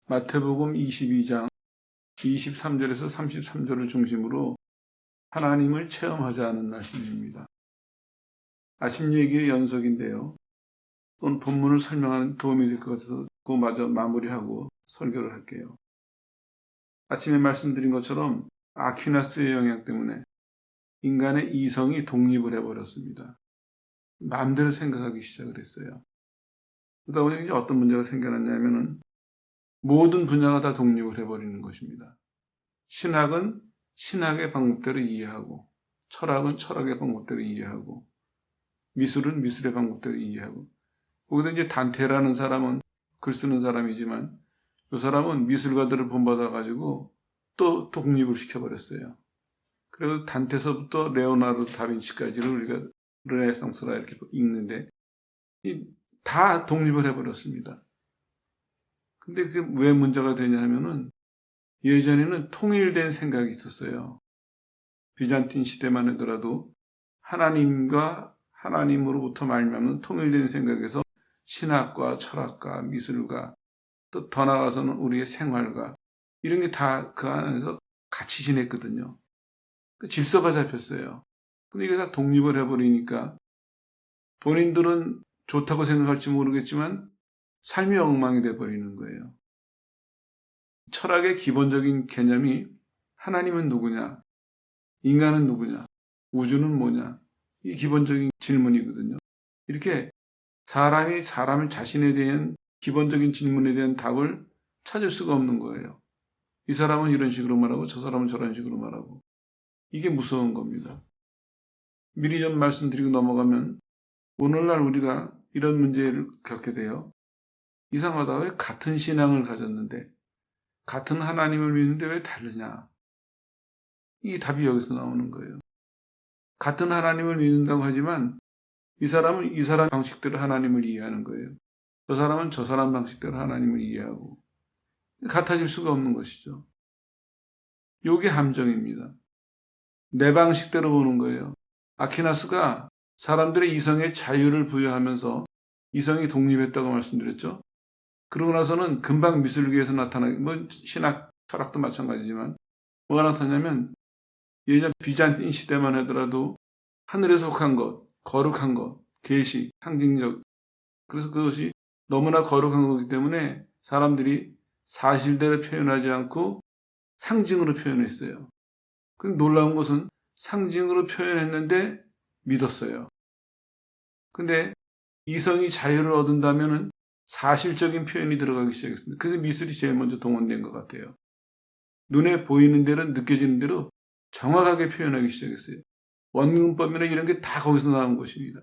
마태복음 22장 23절에서 33절을 중심으로 하나님을 체험하자는 말씀입니다. 아침 얘기의 연속인데요. 오늘 본문을 설명하는 도움이 될 것 같아서 그마저 마무리하고 설교를 할게요. 아침에 말씀드린 것처럼 아퀴나스의 영향 때문에 인간의 이성이 독립을 해버렸습니다. 마음대로 생각하기 시작을 했어요. 그러다 보니 이제 어떤 문제가 생겨났냐면은 모든 분야가 다 독립을 해버리는 것입니다. 신학은 신학의 방법대로 이해하고, 철학은 철학의 방법대로 이해하고, 미술은 미술의 방법대로 이해하고. 거기다 이제 단테라는 사람은 글 쓰는 사람이지만 이 사람은 미술가들을 본받아가지고 또 독립을 시켜버렸어요. 그래서 단테서부터 레오나르도 다빈치까지를 우리가 르네상스라 이렇게 읽는데 다 독립을 해버렸습니다. 근데 그게 왜 문제가 되냐 하면은 예전에는 통일된 생각이 있었어요. 비잔틴 시대만 하더라도 하나님과 하나님으로부터 말미암은 통일된 생각에서 신학과 철학과 미술과 또 더 나아가서는 우리의 생활과 이런 게 다 그 안에서 같이 지냈거든요. 질서가 잡혔어요. 근데 이게 다 독립을 해버리니까 본인들은 좋다고 생각할지 모르겠지만 삶이 엉망이 돼버리는 거예요. 철학의 기본적인 개념이 하나님은 누구냐, 인간은 누구냐, 우주는 뭐냐, 이 기본적인 질문이거든요. 이렇게 사람이 사람을 자신에 대한 기본적인 질문에 대한 답을 찾을 수가 없는 거예요. 이 사람은 이런 식으로 말하고 저 사람은 저런 식으로 말하고. 이게 무서운 겁니다. 미리 좀 말씀드리고 넘어가면 오늘날 우리가 이런 문제를 겪게 돼요. 이상하다. 왜 같은 신앙을 가졌는데 같은 하나님을 믿는데 왜 다르냐? 이 답이 여기서 나오는 거예요. 같은 하나님을 믿는다고 하지만 이 사람은 이 사람 방식대로 하나님을 이해하는 거예요. 저 사람은 저 사람 방식대로 하나님을 이해하고 같아질 수가 없는 것이죠. 이게 함정입니다. 내 방식대로 보는 거예요. 아퀴나스가 사람들의 이성에 자유를 부여하면서 이성이 독립했다고 말씀드렸죠. 그러고 나서는 금방 미술계에서 나타나게, 신학, 철학도 마찬가지지만 뭐가 나타나냐면 예전 비잔틴 시대만 하더라도 하늘에 속한 것, 거룩한 것, 계시, 상징적. 그래서 그것이 너무나 거룩한 거기 때문에 사람들이 사실대로 표현하지 않고 상징으로 표현했어요. 근데 놀라운 것은 상징으로 표현했는데 믿었어요. 근데 이성이 자유를 얻은다면은 사실적인 표현이 들어가기 시작했습니다. 그래서 미술이 제일 먼저 동원된 것 같아요. 눈에 보이는 대로 느껴지는 대로 정확하게 표현하기 시작했어요. 원근법이나 이런 게 다 거기서 나온 것입니다.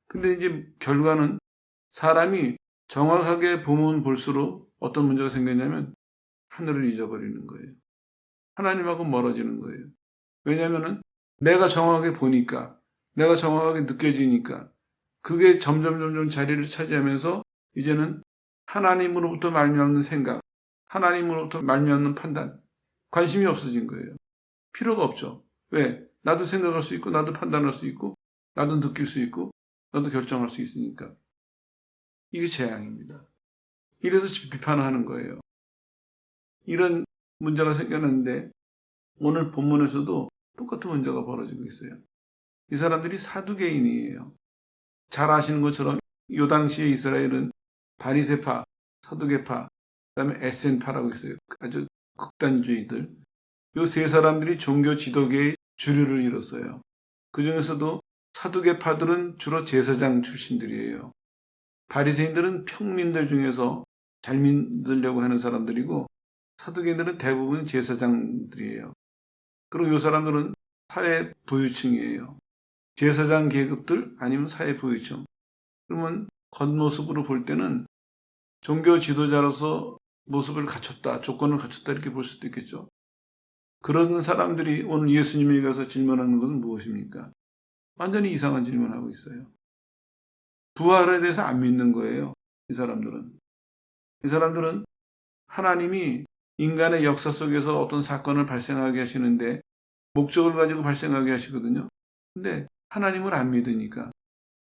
근데 이제 결과는 사람이 정확하게 보면 볼수록 어떤 문제가 생겼냐면 하늘을 잊어버리는 거예요. 하나님하고 멀어지는 거예요. 왜냐하면 내가 정확하게 보니까, 내가 정확하게 느껴지니까 그게 점점 자리를 차지하면서 이제는 하나님으로부터 말미암는 생각, 하나님으로부터 말미암는 판단, 관심이 없어진 거예요. 필요가 없죠. 왜? 나도 생각할 수 있고, 나도 판단할 수 있고, 나도 느낄 수 있고, 나도 결정할 수 있으니까. 이게 재앙입니다. 이래서 비판을 하는 거예요. 이런 문제가 생겼는데 오늘 본문에서도 똑같은 문제가 벌어지고 있어요. 이 사람들이 사두개인이에요. 잘 아시는 것처럼 이 당시에 이스라엘은 바리새파, 사두개파, 그다음에 에센파라고 있어요. 아주 극단주의들. 이 세 사람들이 종교 지도계의 주류를 이뤘어요. 그 중에서도 사두개파들은 주로 제사장 출신들이에요. 바리새인들은 평민들 중에서 잘 믿으려고 하는 사람들이고 사두개인들은 대부분 제사장들이에요. 그리고 이 사람들은 사회 부유층이에요. 제사장 계급들 아니면 사회 부유층. 그러면 겉모습으로 볼 때는 종교 지도자로서 모습을 갖췄다, 조건을 갖췄다 이렇게 볼 수도 있겠죠. 그런 사람들이 오늘 예수님에 가서 질문하는 것은 무엇입니까? 완전히 이상한 질문을 하고 있어요. 부활에 대해서 안 믿는 거예요. 이 사람들은. 이 사람들은 하나님이 인간의 역사 속에서 어떤 사건을 발생하게 하시는데 목적을 가지고 발생하게 하시거든요. 근데 하나님을 안 믿으니까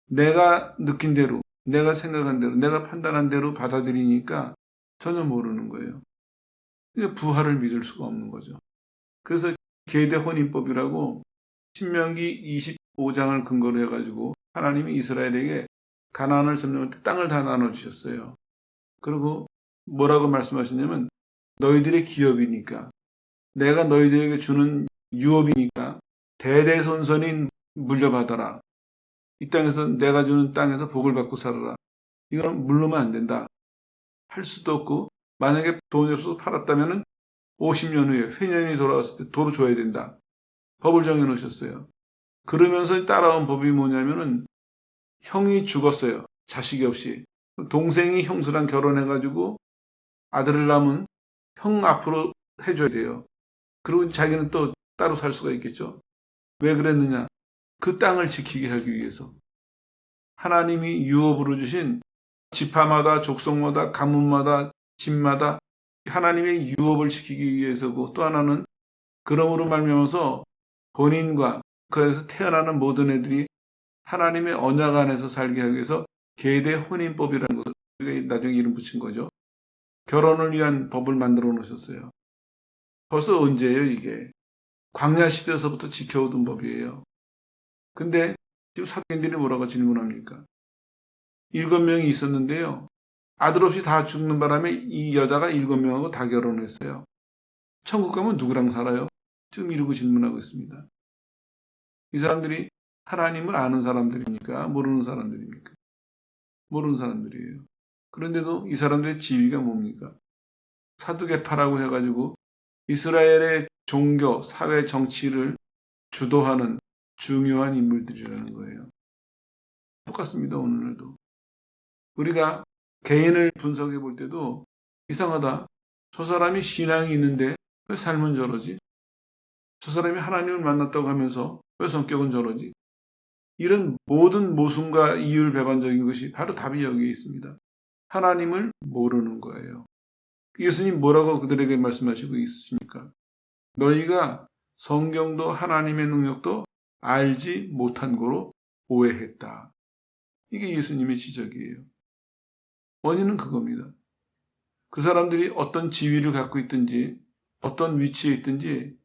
내가 느낀 대로, 내가 생각한 대로, 내가 판단한 대로 받아들이니까 전혀 모르는 거예요. 그러니까 부활을 믿을 수가 없는 거죠. 그래서 계대 혼인법이라고 신명기 25장을 근거로 해가지고 하나님이 이스라엘에게 가나안을 점령할 때 땅을 다 나눠주셨어요. 그리고 뭐라고 말씀하셨냐면 너희들의 기업이니까 내가 너희들에게 주는 유업이니까 대대손손이 물려받아라. 이 땅에서 내가 주는 땅에서 복을 받고 살아라. 이건 물르면 안 된다. 할 수도 없고 만약에 돈이 없어서 팔았다면 50년 후에 회년이 돌아왔을 때 도로 줘야 된다. 법을 정해놓으셨어요. 그러면서 따라온 법이 뭐냐면은 형이 죽었어요. 자식이 없이. 동생이 형수랑 결혼해가지고 아들을 낳으면 형 앞으로 해줘야 돼요. 그리고 자기는 또 따로 살 수가 있겠죠. 왜 그랬느냐? 그 땅을 지키게 하기 위해서. 하나님이 유업으로 주신 지파마다 족속마다 가문마다 집마다 하나님의 유업을 지키기 위해서고 또 하나는 그러므로 말미암아서 본인과 그에서 태어나는 모든 애들이 하나님의 언약 안에서 살게 하기 위해서 계대 혼인법이라는 것을 나중에 이름 붙인 거죠. 결혼을 위한 법을 만들어 놓으셨어요. 벌써 언제예요 이게? 광야 시대에서부터 지켜오던 법이에요. 근데 지금 사도인들이 뭐라고 질문합니까? 7명이 있었는데요. 아들 없이 다 죽는 바람에 이 여자가 7명하고 다 결혼했어요. 천국 가면 누구랑 살아요? 지금 이러고 질문하고 있습니다. 이 사람들이 하나님을 아는 사람들입니까? 모르는 사람들입니까? 모르는 사람들이에요. 그런데도 이 사람들의 지위가 뭡니까? 사두개파라고 해가지고 이스라엘의 종교, 사회, 정치를 주도하는 중요한 인물들이라는 거예요. 똑같습니다. 오늘도. 우리가 개인을 분석해 볼 때도 이상하다. 저 사람이 신앙이 있는데 왜 삶은 저러지? 저 사람이 하나님을 만났다고 하면서 왜 성격은 저러지? 이런 모든 모순과 이율배반적인 것이 바로 답이 여기에 있습니다. 하나님을 모르는 거예요. 예수님 뭐라고 그들에게 말씀하시고 있으십니까? 너희가 성경도 하나님의 능력도 알지 못한 거로 오해했다. 이게 예수님의 지적이에요. 원인은 그겁니다. 그 사람들이 어떤 지위를 갖고 있든지, 어떤 위치에 있든지,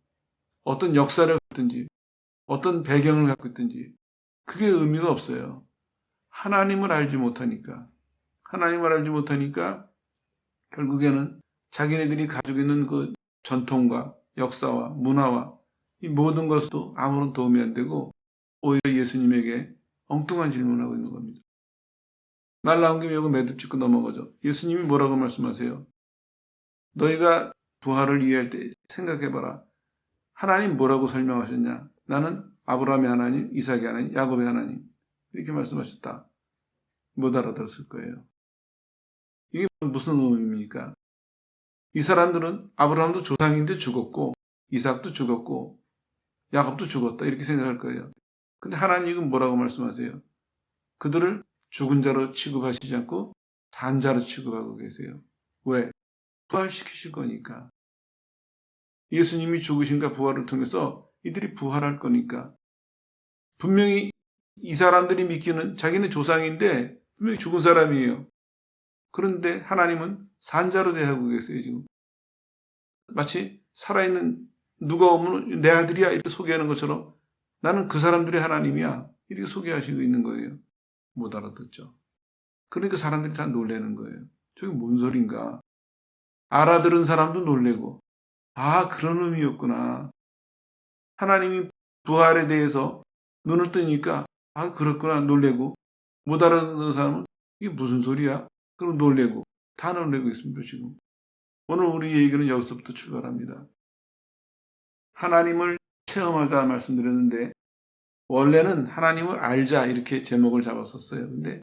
어떤 역사를 갖고 있든지, 어떤 배경을 갖고 있든지, 그게 의미가 없어요. 하나님을 알지 못하니까. 하나님을 알지 못하니까 결국에는 자기네들이 가지고 있는 그 전통과 역사와 문화와 이 모든 것도 아무런 도움이 안 되고 오히려 예수님에게 엉뚱한 질문을 하고 있는 겁니다. 말 나온 김에 이거 매듭 짓고 넘어가죠. 예수님이 뭐라고 말씀하세요? 너희가 부활을 이해할 때 생각해봐라. 하나님 뭐라고 설명하셨냐? 나는 아브라함의 하나님, 이삭의 하나님, 야곱의 하나님 이렇게 말씀하셨다. 못 알아들었을 거예요. 이게 무슨 의미입니까? 이 사람들은 아브라함도 조상인데 죽었고 이삭도 죽었고 야곱도 죽었다 이렇게 생각할 거예요. 근데 하나님은 뭐라고 말씀하세요? 그들을 죽은 자로 취급하시지 않고 산 자로 취급하고 계세요. 왜? 부활시키실 거니까. 예수님이 죽으신가 부활을 통해서 이들이 부활할 거니까. 분명히 이 사람들이 믿기는 자기는 조상인데 분명히 죽은 사람이에요. 그런데 하나님은 산 자로 대하고 계세요, 지금. 마치 살아있는 누가 오면 내 아들이야 이렇게 소개하는 것처럼 나는 그 사람들의 하나님이야 이렇게 소개하시고 있는 거예요. 못 알아듣죠. 그러니까 사람들이 다 놀라는 거예요. 저게 뭔 소린가. 알아들은 사람도 놀래고 아 그런 의미였구나. 하나님이 부활에 대해서 눈을 뜨니까 아 그렇구나 놀래고 못 알아듣는 사람은 이게 무슨 소리야? 그럼 놀래고 다 놀래고 있습니다 지금. 오늘 우리 얘기는 여기서부터 출발합니다. 하나님을 체험하자 말씀드렸는데 원래는 하나님을 알자 이렇게 제목을 잡았었어요. 근데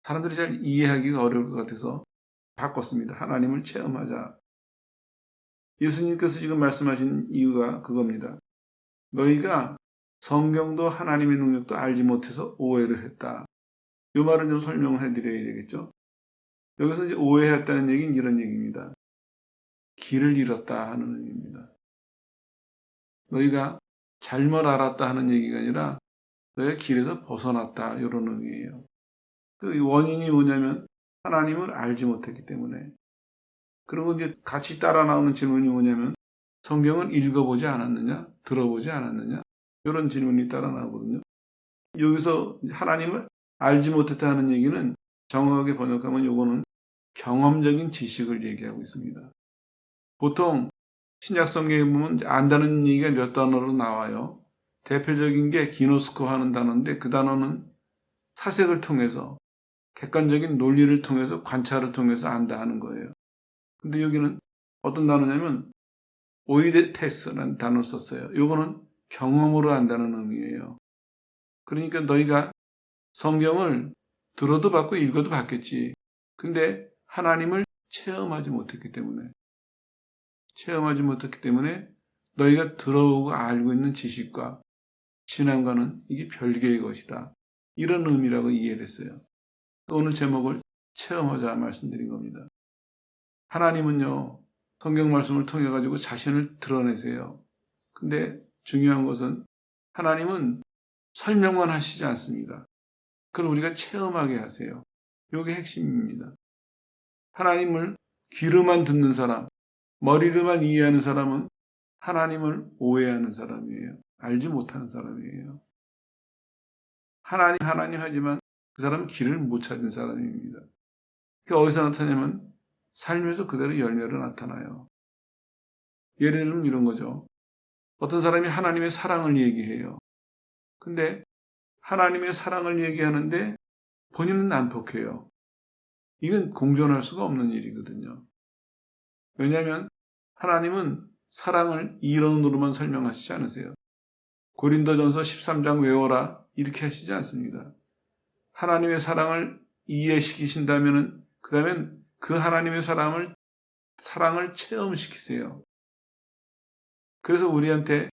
사람들이 잘 이해하기가 어려울 것 같아서 바꿨습니다. 하나님을 체험하자. 예수님께서 지금 말씀하신 이유가 그겁니다. 너희가 성경도 하나님의 능력도 알지 못해서 오해를 했다. 이 말은 좀 설명을 해드려야 되겠죠. 여기서 이제 오해했다는 얘기는 이런 얘기입니다. 길을 잃었다 하는 의미입니다. 너희가 잘못 알았다 하는 얘기가 아니라 너희가 길에서 벗어났다 이런 의미예요. 그 원인이 뭐냐면 하나님을 알지 못했기 때문에 그리고 이제 같이 따라 나오는 질문이 뭐냐면 성경을 읽어보지 않았느냐? 들어보지 않았느냐? 이런 질문이 따라 나오거든요. 여기서 하나님을 알지 못했다는 얘기는 정확하게 번역하면 요거는 경험적인 지식을 얘기하고 있습니다. 보통 신약 성경에 보면 안다는 얘기가 몇 단어로 나와요. 대표적인 게 기노스코 하는 단어인데 그 단어는 사색을 통해서 객관적인 논리를 통해서 관찰을 통해서 안다 하는 거예요. 근데 여기는 어떤 단어냐면 오이데테스라는 단어를 썼어요. 요거는 경험으로 안다는 의미예요. 그러니까 너희가 성경을 들어도 받고 읽어도 받겠지. 근데 하나님을 체험하지 못했기 때문에 너희가 들어오고 알고 있는 지식과 신앙과는 이게 별개의 것이다. 이런 의미라고 이해를 했어요. 오늘 제목을 체험하자 말씀드린 겁니다. 하나님은요, 성경 말씀을 통해 가지고 자신을 드러내세요. 근데 중요한 것은 하나님은 설명만 하시지 않습니다. 그걸 우리가 체험하게 하세요. 이게 핵심입니다. 하나님을 귀로만 듣는 사람, 머리로만 이해하는 사람은 하나님을 오해하는 사람이에요. 알지 못하는 사람이에요. 하나님 하지만 그 사람은 길을 못 찾은 사람입니다. 그게 어디서 나타나냐면 삶에서 그대로 열매로 나타나요. 예를 들면 이런 거죠. 어떤 사람이 하나님의 사랑을 얘기해요. 근데 하나님의 사랑을 얘기하는데 본인은 난폭해요. 이건 공존할 수가 없는 일이거든요. 왜냐하면 하나님은 사랑을 이론으로만 설명하시지 않으세요. 고린도전서 13장 외워라 이렇게 하시지 않습니다. 하나님의 사랑을 이해시키신다면 그 다음엔 그 하나님의 사랑을 체험시키세요. 그래서 우리한테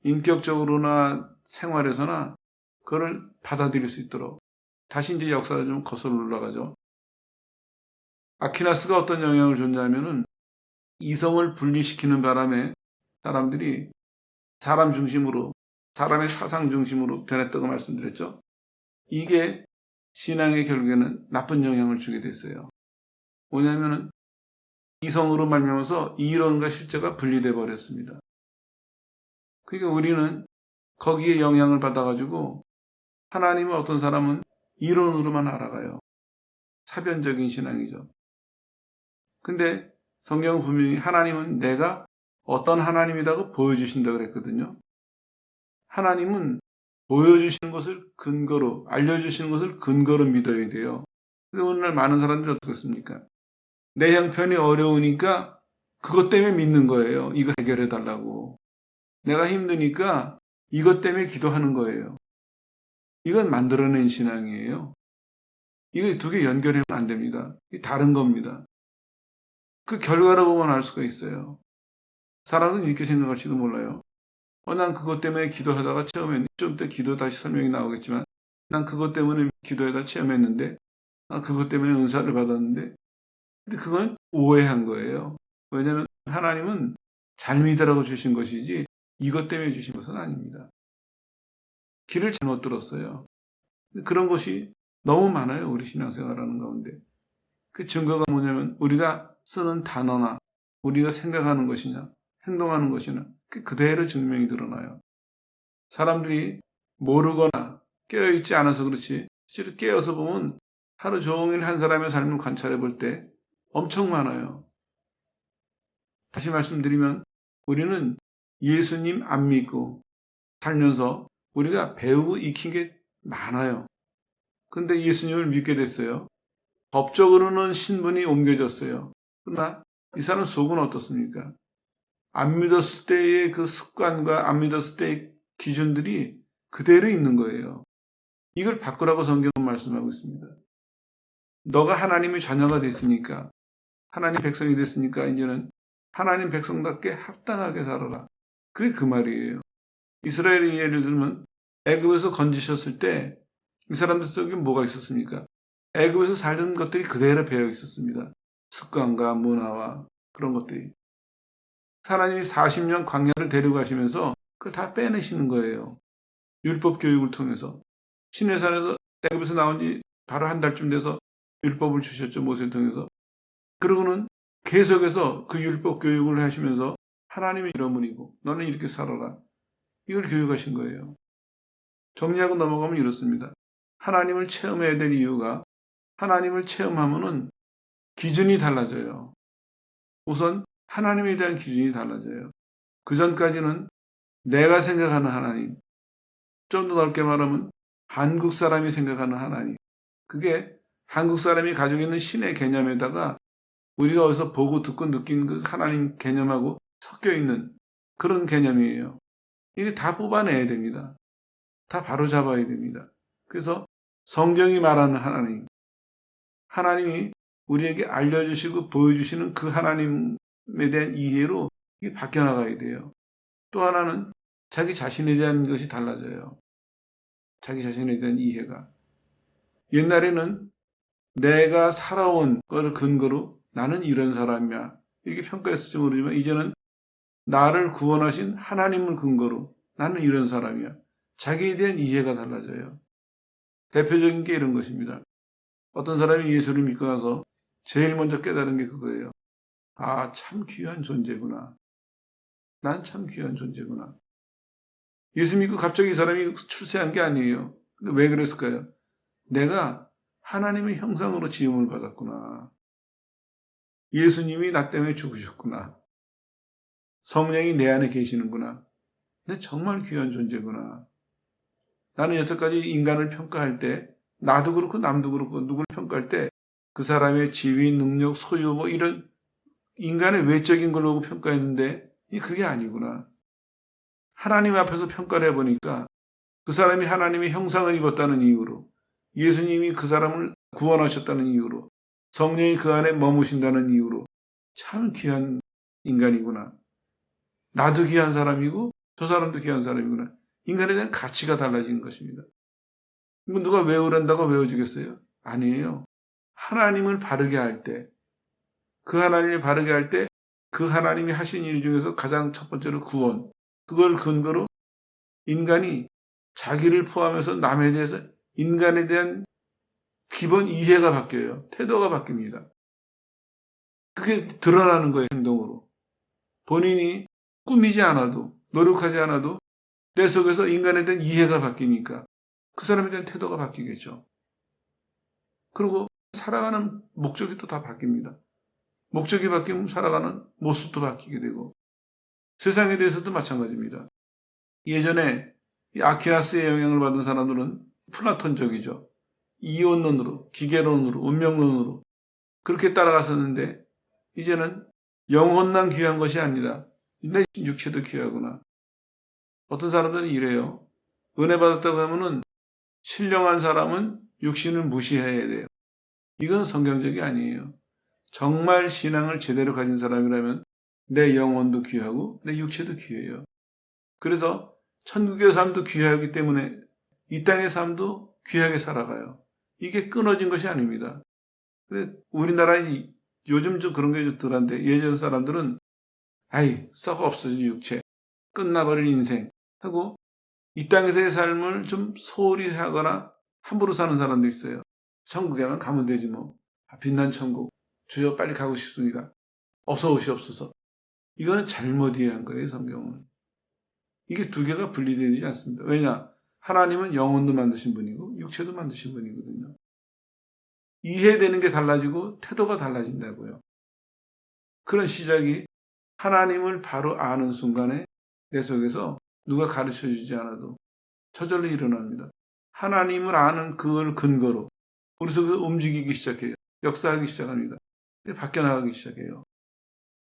인격적으로나 생활에서나 그걸 받아들일 수 있도록 다시 이제 역사가 좀 거슬러 올라가죠. 아퀴나스가 어떤 영향을 줬냐면은 이성을 분리시키는 바람에 사람들이 사람 중심으로, 사람의 사상 중심으로 변했다고 말씀드렸죠. 이게 신앙의 결국에는 나쁜 영향을 주게 됐어요. 뭐냐면은 이성으로 말미암아서 이론과 실제가 분리돼 버렸습니다. 그러니까 우리는 거기에 영향을 받아가지고 하나님은 어떤 사람은 이론으로만 알아가요. 사변적인 신앙이죠. 근데 성경은 분명히 하나님은 내가 어떤 하나님이라고 보여주신다고 그랬거든요. 하나님은 보여주시는 것을 근거로, 알려주시는 것을 근거로 믿어야 돼요. 근데 오늘날 많은 사람들이 어떻겠습니까? 내 형편이 어려우니까 그것 때문에 믿는 거예요. 이거 해결해 달라고. 내가 힘드니까 이것 때문에 기도하는 거예요. 이건 만들어낸 신앙이에요. 이거 두 개 연결하면 안 됩니다. 이게 다른 겁니다. 그 결과를 보면 알 수가 있어요. 사람은 이렇게 생각할지도 몰라요. 난 그것 때문에 기도하다가 체험했는데, 좀 이따 기도 다시 설명이 나오겠지만, 난 그것 때문에 기도하다가 체험했는데, 난 그것 때문에 은사를 받았는데, 근데 그건 오해한 거예요. 왜냐하면 하나님은 잘 믿으라고 주신 것이지, 이것 때문에 주신 것은 아닙니다. 길을 잘못 들었어요. 그런 것이 너무 많아요. 우리 신앙생활하는 가운데. 그 증거가 뭐냐면 우리가 쓰는 단어나 우리가 생각하는 것이냐 행동하는 것이냐 그대로 증명이 드러나요. 사람들이 모르거나 깨어있지 않아서 그렇지 실제로 깨어서 보면 하루 종일 한 사람의 삶을 관찰해 볼 때 엄청 많아요. 다시 말씀드리면 우리는 예수님 안 믿고 살면서 우리가 배우고 익힌 게 많아요. 근데 예수님을 믿게 됐어요. 법적으로는 신분이 옮겨졌어요. 그러나 이 사람 속은 어떻습니까? 안 믿었을 때의 그 습관과 안 믿었을 때의 기준들이 그대로 있는 거예요. 이걸 바꾸라고 성경은 말씀하고 있습니다. 너가 하나님의 자녀가 됐으니까, 하나님 백성이 됐으니까 이제는 하나님 백성답게 합당하게 살아라. 그게 그 말이에요. 이스라엘의 예를 들면 애굽에서 건지셨을 때 이 사람들 속에 뭐가 있었습니까? 애굽에서 살던 것들이 그대로 배어 있었습니다. 습관과 문화와 그런 것들이. 하나님이 40년 광야를 데려가시면서 그걸 다 빼내시는 거예요. 율법 교육을 통해서. 시내산에서 애굽에서 나온 지 바로 한 달쯤 돼서 율법을 주셨죠. 모세를 통해서. 그러고는 계속해서 그 율법 교육을 하시면서 하나님의 이러문이고 너는 이렇게 살아라. 이걸 교육하신 거예요. 정리하고 넘어가면 이렇습니다. 하나님을 체험해야 될 이유가 하나님을 체험하면은 기준이 달라져요. 우선 하나님에 대한 기준이 달라져요. 그 전까지는 내가 생각하는 하나님, 좀 더 넓게 말하면 한국 사람이 생각하는 하나님, 그게 한국 사람이 가지고 있는 신의 개념에다가 우리가 어디서 보고 듣고 느낀 그 하나님 개념하고 섞여 있는 그런 개념이에요. 이게 다 뽑아내야 됩니다. 다 바로잡아야 됩니다. 그래서 성경이 말하는 하나님, 하나님이 우리에게 알려주시고 보여주시는 그 하나님에 대한 이해로 이게 바뀌어나가야 돼요. 또 하나는 자기 자신에 대한 것이 달라져요. 자기 자신에 대한 이해가. 옛날에는 내가 살아온 것을 근거로 나는 이런 사람이야. 이렇게 평가했을지 모르지만 이제는 나를 구원하신 하나님을 근거로 나는 이런 사람이야. 자기에 대한 이해가 달라져요. 대표적인 게 이런 것입니다. 어떤 사람이 예수를 믿고 나서 제일 먼저 깨달은 게 그거예요. 아, 참 귀한 존재구나. 난 참 귀한 존재구나. 예수 믿고 갑자기 이 사람이 출세한 게 아니에요. 근데 왜 그랬을까요? 내가 하나님의 형상으로 지음을 받았구나. 예수님이 나 때문에 죽으셨구나. 성령이 내 안에 계시는구나. 내 정말 귀한 존재구나. 나는 여태까지 인간을 평가할 때 나도 그렇고 남도 그렇고 누구를 평가할 때 그 사람의 지위, 능력, 소유 뭐 이런 인간의 외적인 걸로 평가했는데 그게 아니구나. 하나님 앞에서 평가를 해보니까 그 사람이 하나님의 형상을 입었다는 이유로 예수님이 그 사람을 구원하셨다는 이유로 성령이 그 안에 머무신다는 이유로 참 귀한 인간이구나. 나도 귀한 사람이고 저 사람도 귀한 사람이구나. 인간에 대한 가치가 달라지는 것입니다. 이거 누가 외우란다고 외워주겠어요? 아니에요. 하나님을 바르게 할 때, 그 하나님을 바르게 할 때 그 하나님이 하신 일 중에서 가장 첫 번째로 구원. 그걸 근거로 인간이 자기를 포함해서 남에 대해서 인간에 대한 기본 이해가 바뀌어요. 태도가 바뀝니다. 그게 드러나는 거예요, 행동으로. 본인이 꾸미지 않아도, 노력하지 않아도 내 속에서 인간에 대한 이해가 바뀌니까 그 사람에 대한 태도가 바뀌겠죠. 그리고 살아가는 목적이 또 다 바뀝니다. 목적이 바뀌면 살아가는 모습도 바뀌게 되고 세상에 대해서도 마찬가지입니다. 예전에 이 아퀴나스의 영향을 받은 사람들은 플라톤적이죠. 이원론으로, 기계론으로, 운명론으로 그렇게 따라갔었는데 이제는 영혼만 귀한 것이 아니다. 내 육체도 귀하구나. 어떤 사람들은 이래요. 은혜 받았다고 하면은 신령한 사람은 육신을 무시해야 돼요. 이건 성경적이 아니에요. 정말 신앙을 제대로 가진 사람이라면 내 영혼도 귀하고 내 육체도 귀해요. 그래서 천국의 삶도 귀하기 때문에 이 땅의 삶도 귀하게 살아가요. 이게 끊어진 것이 아닙니다. 근데 우리나라에 요즘 좀 그런 게 좀 덜한데 예전 사람들은 아이 썩어 없어진 육체, 끝나버린 인생 하고 이 땅에서의 삶을 좀 소홀히 하거나 함부로 사는 사람도 있어요. 천국에만 가면 되지 뭐. 빛난 천국. 주여 빨리 가고 싶습니다. 어서 오시옵소서. 이거는 잘못 이해한 거예요, 성경은. 이게 두 개가 분리되지 않습니다. 왜냐? 하나님은 영혼도 만드신 분이고 육체도 만드신 분이거든요. 이해되는 게 달라지고 태도가 달라진다고요. 그런 시작이 하나님을 바로 아는 순간에 내 속에서 누가 가르쳐주지 않아도 저절로 일어납니다. 하나님을 아는 그걸 근거로 우리 속에서 움직이기 시작해요. 역사하기 시작합니다. 바뀌어나가기 시작해요.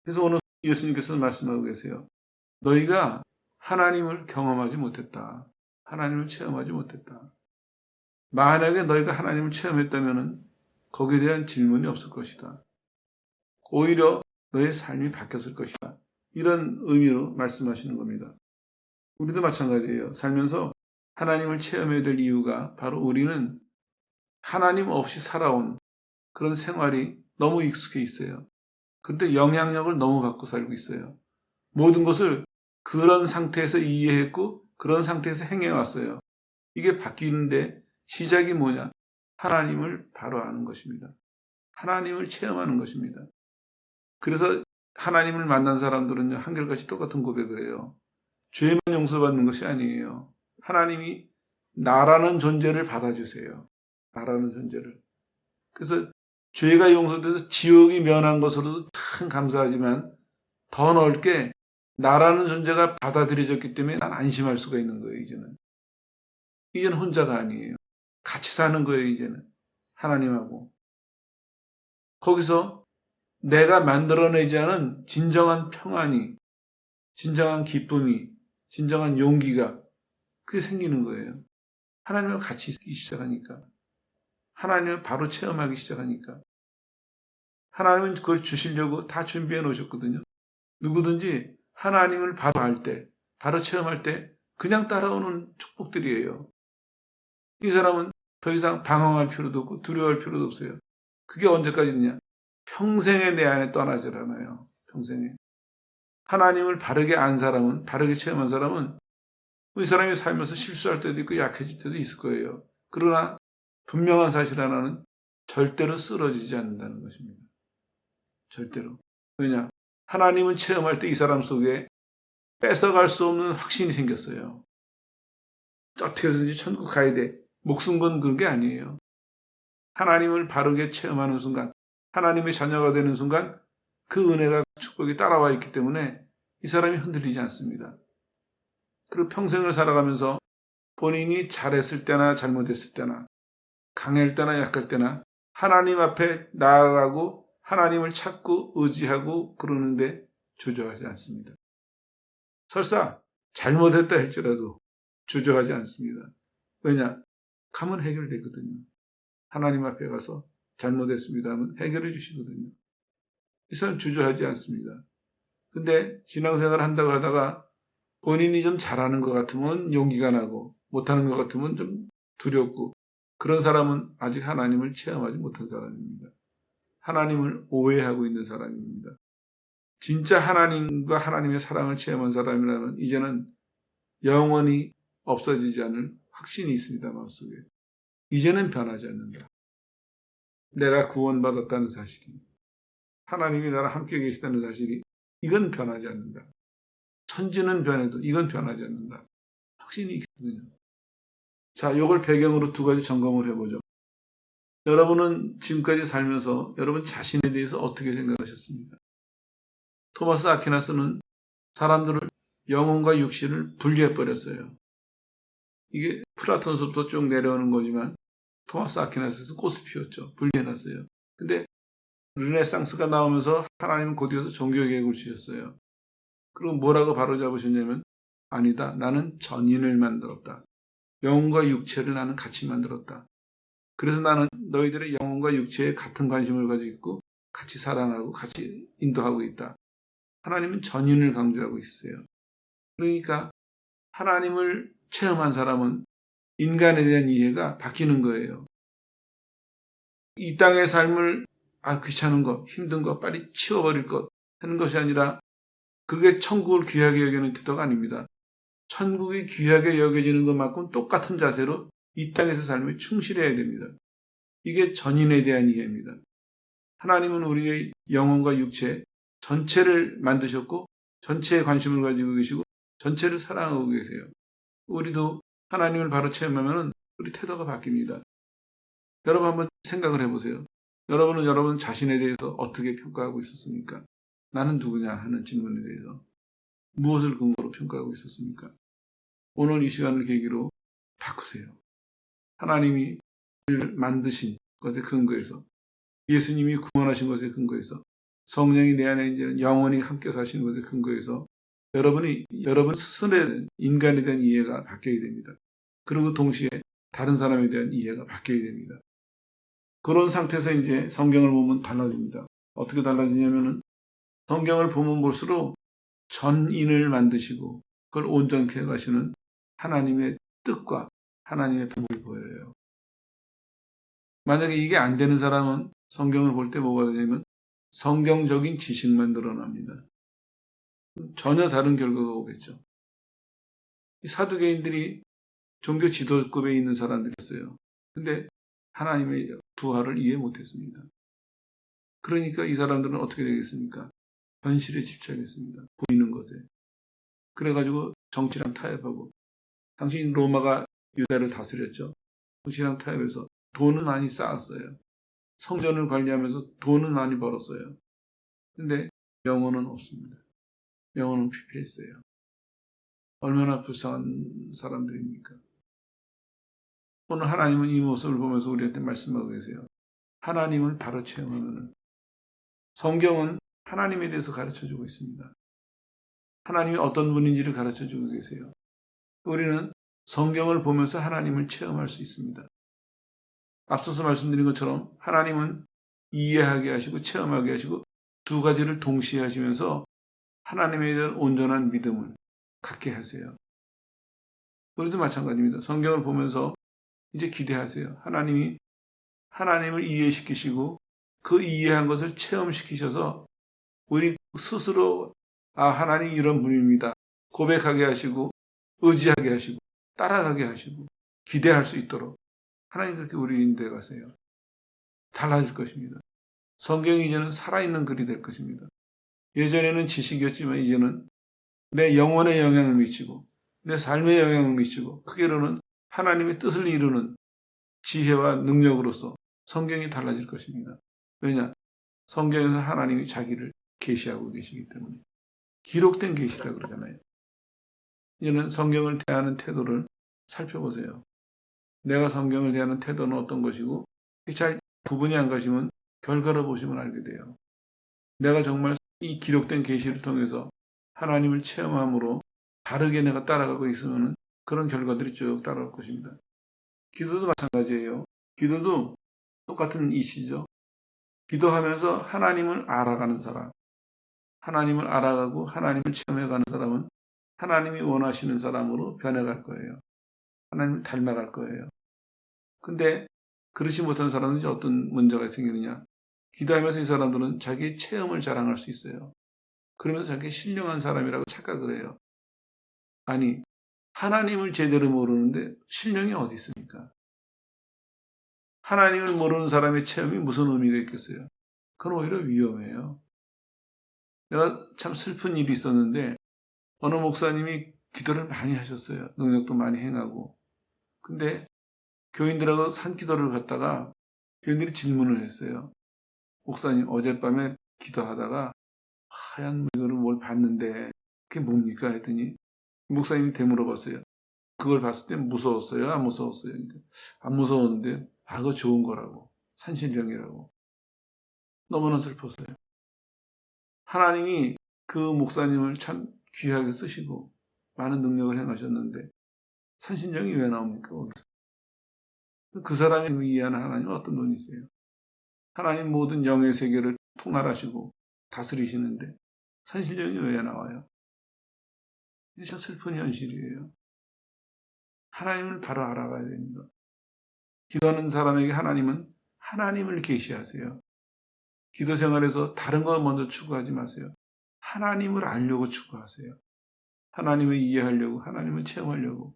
그래서 오늘 예수님께서 말씀하고 계세요. 너희가 하나님을 경험하지 못했다. 하나님을 체험하지 못했다. 만약에 너희가 하나님을 체험했다면 거기에 대한 질문이 없을 것이다. 오히려 너의 삶이 바뀌었을 것이다. 이런 의미로 말씀하시는 겁니다. 우리도 마찬가지예요. 살면서 하나님을 체험해야 될 이유가 바로 우리는 하나님 없이 살아온 그런 생활이 너무 익숙해 있어요. 그런데 영향력을 너무 받고 살고 있어요. 모든 것을 그런 상태에서 이해했고 그런 상태에서 행해왔어요. 이게 바뀌는데 시작이 뭐냐? 하나님을 바로 아는 것입니다. 하나님을 체험하는 것입니다. 그래서 하나님을 만난 사람들은요, 한결같이 똑같은 고백을 해요. 죄만 용서받는 것이 아니에요. 하나님이 나라는 존재를 받아주세요. 나라는 존재를. 그래서 죄가 용서돼서 지옥이 면한 것으로도 참 감사하지만 더 넓게 나라는 존재가 받아들여졌기 때문에 난 안심할 수가 있는 거예요, 이제는. 이제는 혼자가 아니에요. 같이 사는 거예요, 이제는. 하나님하고. 거기서 내가 만들어내지 않은 진정한 평안이, 진정한 기쁨이, 진정한 용기가 그게 생기는 거예요. 하나님과 같이 있기 시작하니까. 하나님을 바로 체험하기 시작하니까. 하나님은 그걸 주시려고 다 준비해 놓으셨거든요. 누구든지 하나님을 바로 알 때, 바로 체험할 때 그냥 따라오는 축복들이에요. 이 사람은 더 이상 방황할 필요도 없고 두려워할 필요도 없어요. 그게 언제까지냐? 평생에 내 안에 떠나질 않아요. 평생에. 하나님을 바르게 안 사람은, 바르게 체험한 사람은 이 사람이 살면서 실수할 때도 있고 약해질 때도 있을 거예요. 그러나 분명한 사실 하나는 절대로 쓰러지지 않는다는 것입니다. 절대로. 왜냐? 하나님을 체험할 때 이 사람 속에 뺏어갈 수 없는 확신이 생겼어요. 어떻게 해서든지 천국 가야 돼. 목숨 건 그런 게 아니에요. 하나님을 바르게 체험하는 순간, 하나님의 자녀가 되는 순간 그 은혜가 축복이 따라와 있기 때문에 이 사람이 흔들리지 않습니다. 그리고 평생을 살아가면서 본인이 잘했을 때나 잘못했을 때나 강할 때나 약할 때나 하나님 앞에 나아가고 하나님을 찾고 의지하고 그러는데 주저하지 않습니다. 설사 잘못했다 할지라도 주저하지 않습니다. 왜냐? 가면 해결되거든요. 하나님 앞에 가서 잘못했습니다 하면 해결해 주시거든요. 이 사람 주저하지 않습니다. 근데 신앙생활 한다고 하다가 본인이 좀 잘하는 것 같으면 용기가 나고 못하는 것 같으면 좀 두렵고 그런 사람은 아직 하나님을 체험하지 못한 사람입니다. 하나님을 오해하고 있는 사람입니다. 진짜 하나님과 하나님의 사랑을 체험한 사람이라면 이제는 영원히 없어지지 않을 확신이 있습니다. 마음속에. 이제는 변하지 않는다. 내가 구원받았다는 사실이, 하나님이 나랑 함께 계시다는 사실이 이건 변하지 않는다. 천지는 변해도 이건 변하지 않는다. 확신이 있거든요. 자, 이걸 배경으로 두 가지 점검을 해보죠. 여러분은 지금까지 살면서 여러분 자신에 대해서 어떻게 생각하셨습니까? 토마스 아퀴나스는 사람들을 영혼과 육신을 분리해버렸어요. 이게 플라톤서부터 쭉 내려오는 거지만 토마스 아퀴나스에서 꽃을 피웠죠. 분리해놨어요. 근데 르네상스가 나오면서 하나님은 곧이어서 종교개혁을 주셨어요. 그리고 뭐라고 바로잡으셨냐면 아니다. 나는 전인을 만들었다. 영혼과 육체를 나는 같이 만들었다. 그래서 나는 너희들의 영혼과 육체에 같은 관심을 가지고 있고 같이 사랑하고 같이 인도하고 있다. 하나님은 전인을 강조하고 있어요. 그러니까 하나님을 체험한 사람은 인간에 대한 이해가 바뀌는 거예요. 이 땅의 삶을 귀찮은 거, 힘든 거, 빨리 치워버릴 것 하는 것이 아니라 그게 천국을 귀하게 여기는 태도가 아닙니다. 천국이 귀하게 여겨지는 것만큼 똑같은 자세로 이 땅에서 삶에 충실해야 됩니다. 이게 전인에 대한 이해입니다. 하나님은 우리의 영혼과 육체 전체를 만드셨고 전체에 관심을 가지고 계시고 전체를 사랑하고 계세요. 우리도 하나님을 바로 체험하면 우리 태도가 바뀝니다. 여러분 한번 생각을 해보세요. 여러분은 여러분 자신에 대해서 어떻게 평가하고 있었습니까? 나는 누구냐 하는 질문에 대해서 무엇을 근거로 평가하고 있었습니까? 오늘 이 시간을 계기로 바꾸세요. 하나님이 우리를 만드신 것에 근거해서 예수님이 구원하신 것에 근거해서 성령이 내 안에 이제 영원히 함께 사시는 것에 근거해서 여러분 스스로의 인간에 대한 이해가 바뀌어야 됩니다. 그리고 동시에 다른 사람에 대한 이해가 바뀌어야 됩니다. 그런 상태에서 이제 성경을 보면 달라집니다. 어떻게 달라지냐면은 성경을 보면 볼수록 전인을 만드시고 그걸 온전케 해가시는 하나님의 뜻과 하나님의 품을 보여요. 만약에 이게 안 되는 사람은 성경을 볼 때 뭐가 되냐면 성경적인 지식만 늘어납니다. 전혀 다른 결과가 오겠죠. 이 사두개인들이 종교 지도급에 있는 사람들이었어요. 근데 하나님의 부활을 이해 못했습니다. 그러니까 이 사람들은 어떻게 되겠습니까? 현실에 집착했습니다. 보이는 것에. 그래가지고 정치랑 타협하고, 당신 로마가 유다를 다스렸죠. 정치랑 타협해서 돈은 많이 쌓았어요. 성전을 관리하면서 돈은 많이 벌었어요. 근데 영혼은 없습니다. 영혼은 피폐했어요. 얼마나 불쌍한 사람들입니까? 오늘 하나님은 이 모습을 보면서 우리한테 말씀하고 계세요. 하나님을 바로 체험하면 성경은 하나님에 대해서 가르쳐주고 있습니다. 하나님이 어떤 분인지를 가르쳐주고 계세요. 우리는 성경을 보면서 하나님을 체험할 수 있습니다. 앞서서 말씀드린 것처럼 하나님은 이해하게 하시고 체험하게 하시고 두 가지를 동시에 하시면서 하나님에 대한 온전한 믿음을 갖게 하세요. 우리도 마찬가지입니다. 성경을 보면서 이제 기대하세요. 하나님이 하나님을 이해시키시고 그 이해한 것을 체험시키셔서 우리 스스로 하나님 이런 분입니다. 고백하게 하시고 의지하게 하시고 따라가게 하시고 기대할 수 있도록 하나님 그렇게 우리 인도해 가세요. 달라질 것입니다. 성경이 이제는 살아있는 글이 될 것입니다. 예전에는 지식이었지만 이제는 내 영혼에 영향을 미치고 내 삶에 영향을 미치고 크게로는 하나님의 뜻을 이루는 지혜와 능력으로서 성경이 달라질 것입니다. 왜냐? 성경에서 하나님이 자기를 계시하고 계시기 때문에. 기록된 계시라고 그러잖아요. 이제는 성경을 대하는 태도를 살펴보세요. 내가 성경을 대하는 태도는 어떤 것이고 잘 구분이 안 가시면 결과를 보시면 알게 돼요. 내가 정말 이 기록된 계시를 통해서 하나님을 체험함으로 바르게 내가 따라가고 있으면 그런 결과들이 쭉 따라올 것입니다. 기도도 마찬가지예요. 기도도 똑같은 이시죠. 기도하면서 하나님을 알아가는 사람, 하나님을 알아가고 하나님을 체험해가는 사람은 하나님이 원하시는 사람으로 변해갈 거예요. 하나님을 닮아갈 거예요. 근데 그렇지 못한 사람은 이제 어떤 문제가 생기느냐. 기도하면서 이 사람들은 자기의 체험을 자랑할 수 있어요. 그러면서 자기 신령한 사람이라고 착각을 해요. 아니, 하나님을 제대로 모르는데 신령이 어디 있습니까? 하나님을 모르는 사람의 체험이 무슨 의미가 있겠어요? 그건 오히려 위험해요. 내가 참 슬픈 일이 있었는데 어느 목사님이 기도를 많이 하셨어요. 능력도 많이 행하고. 근데 교인들하고 산기도를 갔다가 교인들이 질문을 했어요. 목사님 어젯밤에 기도하다가 하얀 이거를 뭘 봤는데 그게 뭡니까? 했더니 목사님이 되물어봤어요. 그걸 봤을 때 무서웠어요? 안 무서웠어요? 그러니까 안 무서웠는데 그거 좋은 거라고. 산신령이라고. 너무나 슬펐어요. 하나님이 그 목사님을 참 귀하게 쓰시고 많은 능력을 행하셨는데 산신령이 왜 나옵니까? 거기서. 그 사람이 이해하는 하나님은 어떤 분이세요? 하나님 모든 영의 세계를 통달하시고 다스리시는데 산신령이 왜 나와요? 이게 참 슬픈 현실이에요. 하나님을 바로 알아가야 됩니다. 기도하는 사람에게 하나님은 하나님을 계시하세요. 기도 생활에서 다른 걸 먼저 추구하지 마세요. 하나님을 알려고 추구하세요. 하나님을 이해하려고, 하나님을 체험하려고.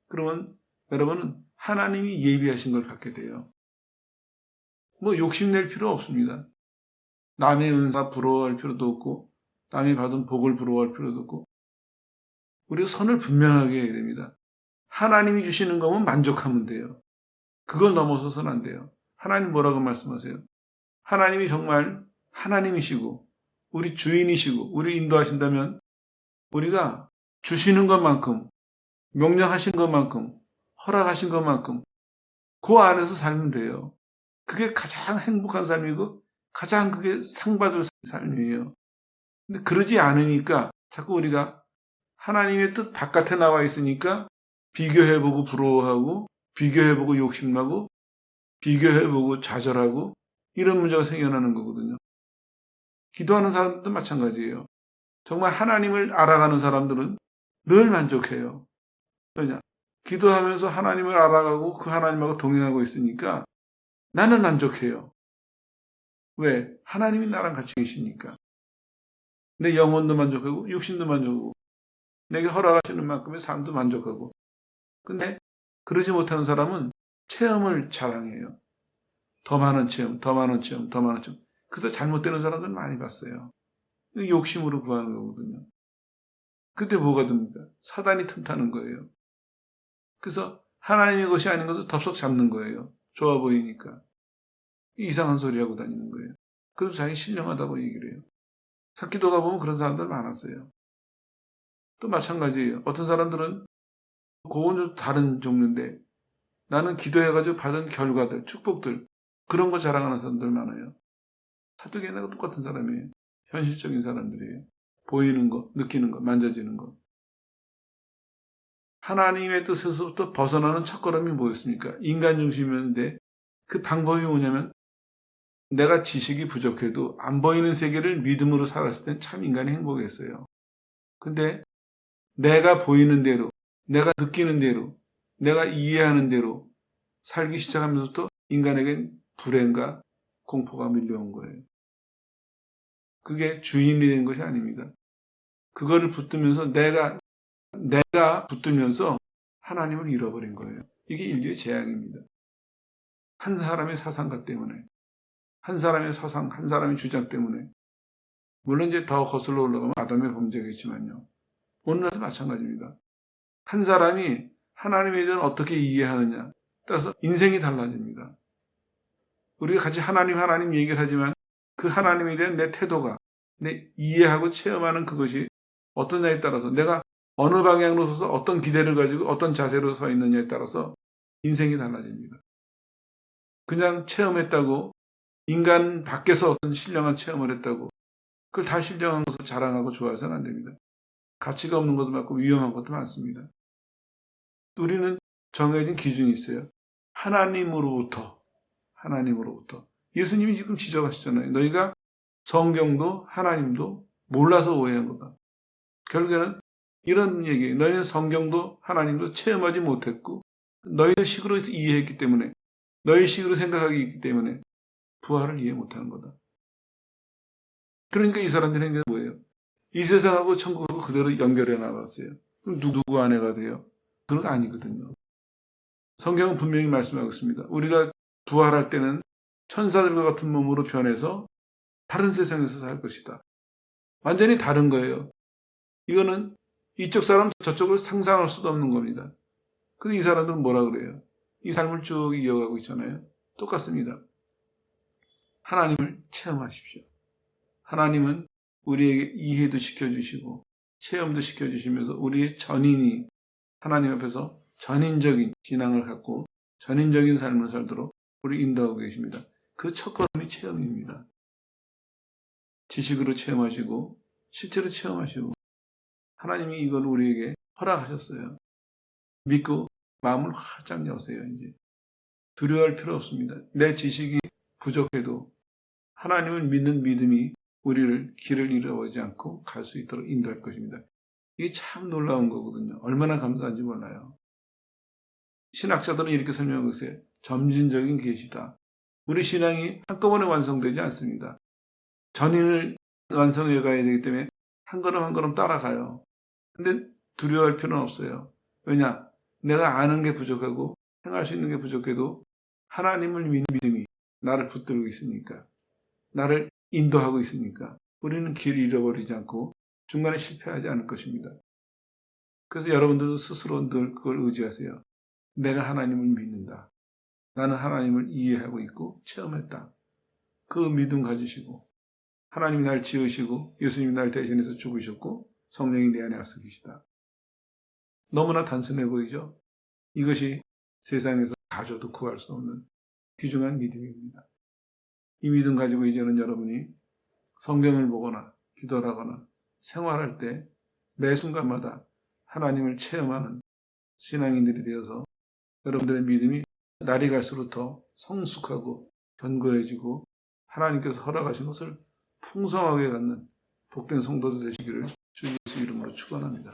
그러면 여러분은 하나님이 예비하신 걸 갖게 돼요. 뭐 욕심낼 필요 없습니다. 남의 은사 부러워할 필요도 없고 남이 받은 복을 부러워할 필요도 없고 우리가 선을 분명하게 해야 됩니다. 하나님이 주시는 거면 만족하면 돼요. 그걸 넘어서서는 안 돼요. 하나님 뭐라고 말씀하세요? 하나님이 정말 하나님이시고 우리 주인이시고 우리 인도하신다면 우리가 주시는 것만큼 명령하신 것만큼 허락하신 것만큼 그 안에서 살면 돼요. 그게 가장 행복한 삶이고 가장 그게 상받을 삶이에요. 근데 그러지 않으니까 자꾸 우리가 하나님의 뜻 바깥에 나와 있으니까 비교해보고 부러워하고 비교해보고 욕심나고 비교해보고 좌절하고 이런 문제가 생겨나는 거거든요. 기도하는 사람들도 마찬가지예요. 정말 하나님을 알아가는 사람들은 늘 만족해요. 왜냐? 기도하면서 하나님을 알아가고 그 하나님하고 동행하고 있으니까 나는 만족해요. 왜? 하나님이 나랑 같이 계시니까. 내 영혼도 만족하고 육신도 만족하고 내게 허락하시는 만큼의 삶도 만족하고. 근데 그러지 못하는 사람은 체험을 자랑해요. 더 많은 체험, 더 많은 체험, 더 많은 체험. 그래서 잘못되는 사람들 많이 봤어요. 욕심으로 구하는 거거든요. 그때 뭐가 됩니까? 사단이 틈타는 거예요. 그래서 하나님의 것이 아닌 것을 덥석 잡는 거예요. 좋아 보이니까. 이상한 소리 하고 다니는 거예요. 그래서 자기 신령하다고 얘기를 해요. 사기도 가보면 그런 사람들 많았어요. 또 마찬가지예요. 어떤 사람들은 그건 좀 다른 종류인데 나는 기도해가지고 받은 결과들, 축복들 그런 거 자랑하는 사람들 많아요. 사도계나 똑같은 사람이에요. 현실적인 사람들이에요. 보이는 거, 느끼는 거, 만져지는 거. 하나님의 뜻에서부터 벗어나는 첫걸음이 뭐였습니까? 인간 중심이었는데 그 방법이 뭐냐면 내가 지식이 부족해도 안 보이는 세계를 믿음으로 살았을 땐 참 인간이 행복했어요. 근데 내가 보이는 대로, 내가 느끼는 대로, 내가 이해하는 대로 살기 시작하면서부터 인간에겐 불행과 공포가 밀려온 거예요. 그게 주인이 된 것이 아닙니다. 그거를 붙들면서 내가 붙들면서 하나님을 잃어버린 거예요. 이게 인류의 재앙입니다. 한 사람의 사상가 때문에, 한 사람의 사상, 한 사람의 주장 때문에. 물론 이제 더 거슬러 올라가면 아담의 범죄겠지만요. 오늘날도 마찬가지입니다. 한 사람이 하나님에 대한 어떻게 이해하느냐 따라서 인생이 달라집니다. 우리가 같이 하나님 얘기를 하지만 그 하나님에 대한 내 태도가 내 이해하고 체험하는 그것이 어떠냐에 따라서 내가 어느 방향으로 서서 어떤 기대를 가지고 어떤 자세로 서 있느냐에 따라서 인생이 달라집니다. 그냥 체험했다고 인간 밖에서 어떤 신령한 체험을 했다고 그걸 다 신령한 것을 자랑하고 좋아해서는 안 됩니다. 가치가 없는 것도 많고 위험한 것도 많습니다. 우리는 정해진 기준이 있어요. 하나님으로부터. 예수님이 지금 지적하시잖아요. 너희가 성경도 하나님도 몰라서 오해한 거다. 결국에는 이런 얘기예요. 너희는 성경도 하나님도 체험하지 못했고 너희들 식으로 이해했기 때문에 너희 식으로 생각하기 때문에 부활을 이해 못하는 거다. 그러니까 이 사람들의 행동이 뭐예요? 이 세상하고 천국하고 그대로 연결해 나갔어요. 그럼 누구 아내가 돼요? 그런 거 아니거든요. 성경은 분명히 말씀하고 있습니다. 우리가 부활할 때는 천사들과 같은 몸으로 변해서 다른 세상에서 살 것이다. 완전히 다른 거예요. 이거는 이쪽 사람 저쪽을 상상할 수도 없는 겁니다. 근데 이 사람들은 뭐라 그래요? 이 삶을 쭉 이어가고 있잖아요. 똑같습니다. 하나님을 체험하십시오. 하나님은 우리에게 이해도 시켜주시고 체험도 시켜주시면서 우리의 전인이 하나님 앞에서 전인적인 신앙을 갖고 전인적인 삶을 살도록 우리 인도하고 계십니다. 그 첫걸음이 체험입니다. 지식으로 체험하시고 실제로 체험하시고 하나님이 이걸 우리에게 허락하셨어요. 믿고 마음을 활짝 여세요. 이제 두려워할 필요 없습니다. 내 지식이 부족해도 하나님을 믿는 믿음이 우리를 길을 잃어버리지 않고 갈 수 있도록 인도할 것입니다. 이게 참 놀라운 거거든요. 얼마나 감사한지 몰라요. 신학자들은 이렇게 설명하고 있어요. 점진적인 계시다. 우리 신앙이 한꺼번에 완성되지 않습니다. 전인을 완성해 가야 되기 때문에 한 걸음 한 걸음 따라가요. 근데 두려워할 필요는 없어요. 왜냐? 내가 아는 게 부족하고 행할 수 있는 게 부족해도 하나님을 믿는 믿음이 나를 붙들고 있으니까, 나를 인도하고 있으니까 우리는 길을 잃어버리지 않고 중간에 실패하지 않을 것입니다. 그래서 여러분들도 스스로 늘 그걸 의지하세요. 내가 하나님을 믿는다. 나는 하나님을 이해하고 있고 체험했다. 그 믿음 가지시고 하나님이 날 지으시고 예수님이 날 대신해서 죽으셨고 성령이 내 안에 와서 계시다. 너무나 단순해 보이죠? 이것이 세상에서 가져도 구할 수 없는 귀중한 믿음입니다. 이 믿음 가지고 이제는 여러분이 성경을 보거나 기도를 하거나 생활할 때 매 순간마다 하나님을 체험하는 신앙인들이 되어서 여러분들의 믿음이 날이 갈수록 더 성숙하고 견고해지고 하나님께서 허락하신 것을 풍성하게 갖는 복된 성도들 되시기를 주 예수 이름으로 축원합니다.